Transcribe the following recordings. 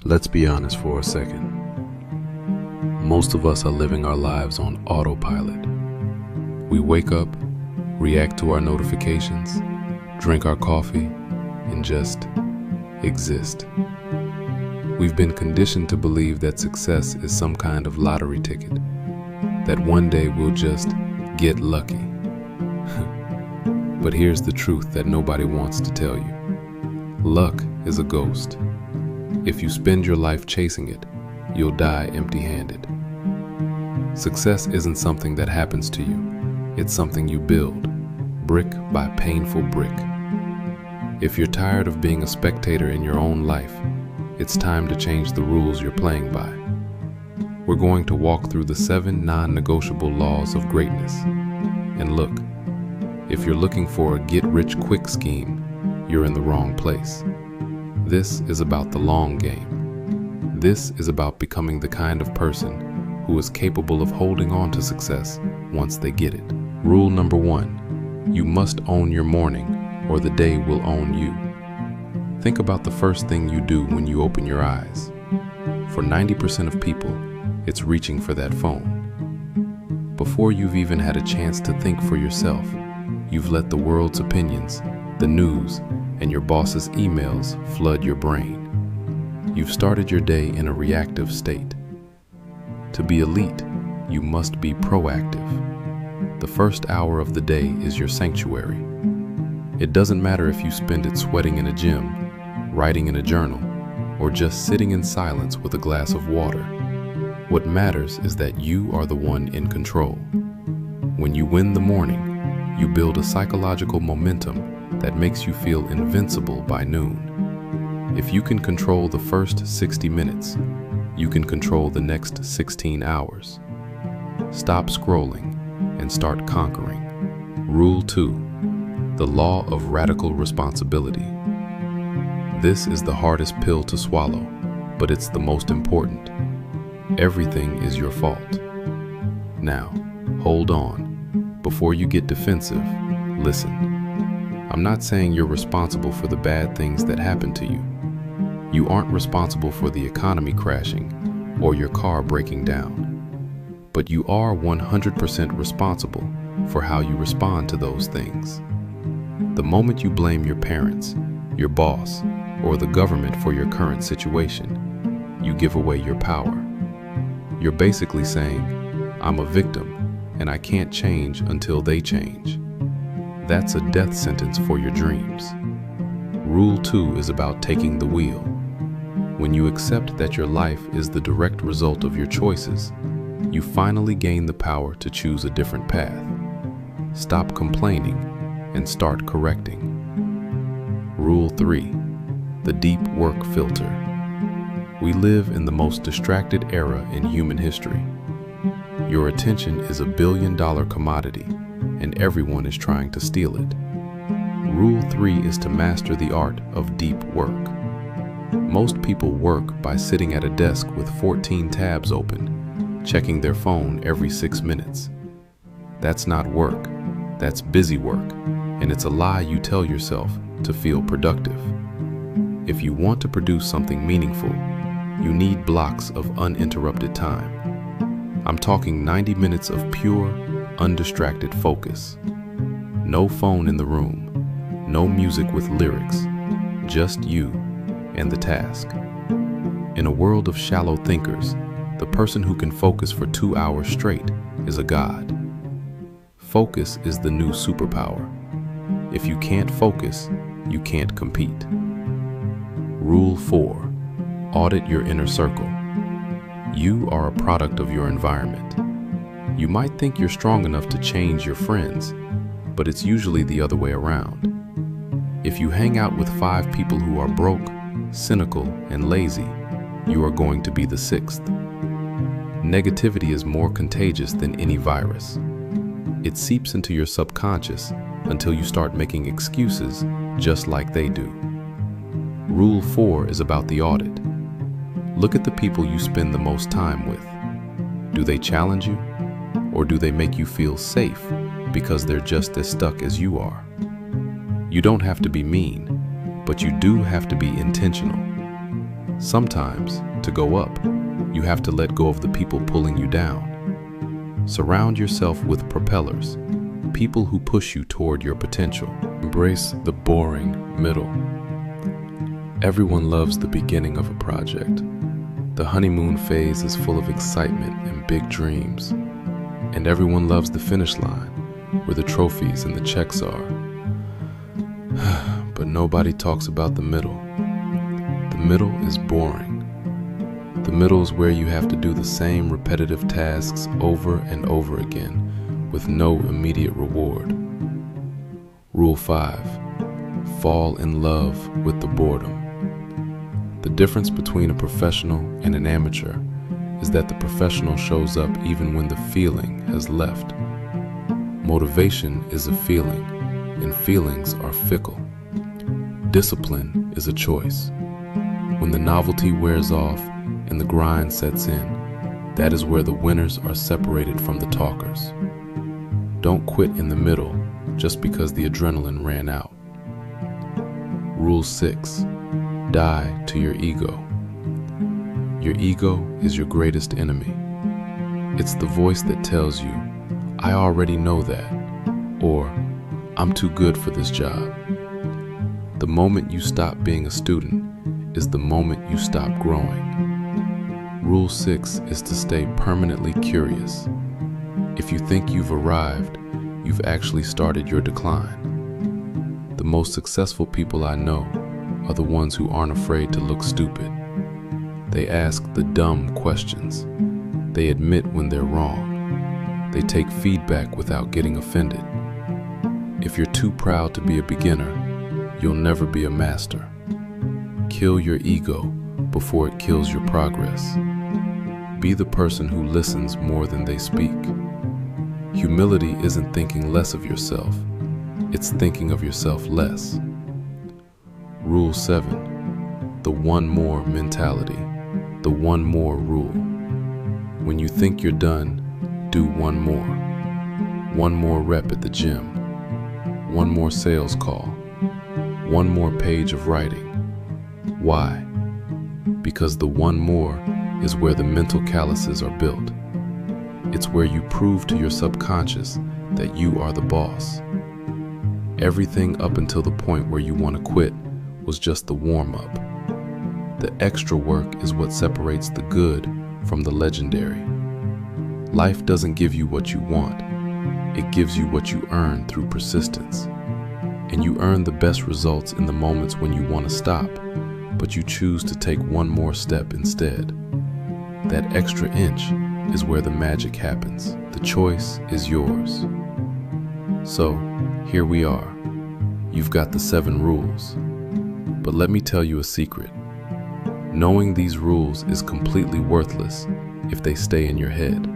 Let's be honest for a second. Most of us are living our lives on autopilot. We wake up, react to our notifications, drink our coffee, and just exist. We've been conditioned to believe that success is some kind of lottery ticket, that one day we'll just get lucky. But here's the truth that nobody wants to tell you. Luck is a ghost. If you spend your life chasing it, you'll die empty-handed. Success isn't something that happens to you. It's something you build, brick by painful brick. If you're tired of being a spectator in your own life, it's time to change the rules you're playing by. We're going to walk through the 7 non-negotiable laws of greatness. And look, if you're looking for a get-rich-quick scheme, you're in the wrong place. This is about the long game. This is about becoming the kind of person who is capable of holding on to success once they get it. Rule number 1, you must own your morning or the day will own you. Think about the first thing you do when you open your eyes. For 90% of people, it's reaching for that phone. Before you've even had a chance to think for yourself, you've let the world's opinions, the news, and your boss's emails flood your brain. You've started your day in a reactive state. To be elite, you must be proactive. The first hour of the day is your sanctuary. It doesn't matter if you spend it sweating in a gym, writing in a journal, or just sitting in silence with a glass of water. What matters is that you are the one in control. When you win the morning, you build a psychological momentum that makes you feel invincible by noon. If you can control the first 60 minutes, you can control the next 16 hours. Stop scrolling and start conquering. Rule 2, the law of radical responsibility. This is the hardest pill to swallow, but it's the most important. Everything is your fault. Now, hold on. Before you get defensive, listen. I'm not saying you're responsible for the bad things that happen to you. You aren't responsible for the economy crashing or your car breaking down. But you are 100% responsible for how you respond to those things. The moment you blame your parents, your boss, or the government for your current situation, you give away your power. You're basically saying, I'm a victim and I can't change until they change. That's a death sentence for your dreams. Rule 2 is about taking the wheel. When you accept that your life is the direct result of your choices, you finally gain the power to choose a different path. Stop complaining and start correcting. Rule 3, the deep work filter. We live in the most distracted era in human history. Your attention is a billion-dollar commodity, and everyone is trying to steal it. Rule 3 is to master the art of deep work. Most people work by sitting at a desk with 14 tabs open, checking their phone every 6 minutes. That's not work, that's busy work, and it's a lie you tell yourself to feel productive. If you want to produce something meaningful, you need blocks of uninterrupted time. I'm talking 90 minutes of pure, undistracted focus. No phone in the room, no music with lyrics, just you and the task. In a world of shallow thinkers, the person who can focus for 2 hours straight is a god. Focus is the new superpower. If you can't focus, you can't compete. Rule 4, audit your inner circle. You are a product of your environment. You might think you're strong enough to change your friends, but it's usually the other way around. If you hang out with 5 people who are broke, cynical, and lazy, you are going to be the 6th. Negativity is more contagious than any virus. It seeps into your subconscious until you start making excuses just like they do. Rule 4 is about the audit. Look at the people you spend the most time with. Do they challenge you? Or do they make you feel safe because they're just as stuck as you are? You don't have to be mean, but you do have to be intentional. Sometimes, to go up, you have to let go of the people pulling you down. Surround yourself with propellers, people who push you toward your potential. Embrace the boring middle. Everyone loves the beginning of a project. The honeymoon phase is full of excitement and big dreams. And everyone loves the finish line, where the trophies and the checks are. But nobody talks about the middle. The middle is boring. The middle is where you have to do the same repetitive tasks over and over again with no immediate reward. Rule 5. Fall in love with the boredom. The difference between a professional and an amateur is that the professional shows up even when the feeling has left. Motivation is a feeling, and feelings are fickle. Discipline is a choice. When the novelty wears off and the grind sets in, that is where the winners are separated from the talkers. Don't quit in the middle just because the adrenaline ran out. Rule 6. Die to your ego. Your ego is your greatest enemy. It's the voice that tells you, I already know that, or I'm too good for this job. The moment you stop being a student is the moment you stop growing. Rule 6 is to stay permanently curious. If you think you've arrived, you've actually started your decline. The most successful people I know are the ones who aren't afraid to look stupid. They ask the dumb questions. They admit when they're wrong. They take feedback without getting offended. If you're too proud to be a beginner, you'll never be a master. Kill your ego before it kills your progress. Be the person who listens more than they speak. Humility isn't thinking less of yourself. It's thinking of yourself less. Rule 7. The one more mentality. The one more rule. When you think you're done, do one more. One more rep at the gym. One more sales call. One more page of writing. Why? Because the one more is where the mental calluses are built. It's where you prove to your subconscious that you are the boss. Everything up until the point where you want to quit was just the warm-up. The extra work is what separates the good from the legendary. Life doesn't give you what you want. It gives you what you earn through persistence. And you earn the best results in the moments when you want to stop, but you choose to take one more step instead. That extra inch is where the magic happens. The choice is yours. So, here we are. You've got the 7 rules. But let me tell you a secret. Knowing these rules is completely worthless if they stay in your head.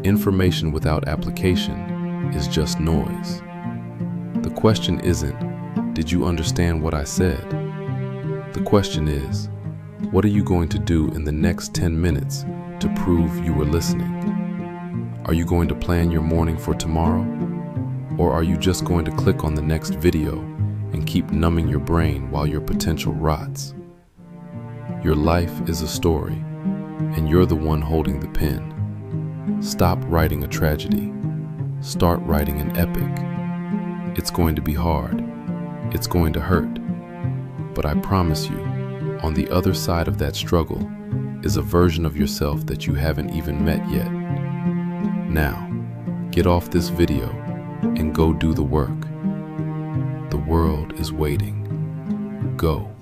Information without application is just noise. The question isn't, did you understand what I said? The question is, what are you going to do in the next 10 minutes to prove you were listening? Are you going to plan your morning for tomorrow? Or are you just going to click on the next video and keep numbing your brain while your potential rots? Your life is a story, and you're the one holding the pen. Stop writing a tragedy. Start writing an epic. It's going to be hard. It's going to hurt. But I promise you, on the other side of that struggle is a version of yourself that you haven't even met yet. Now, get off this video and go do the work. The world is waiting. Go.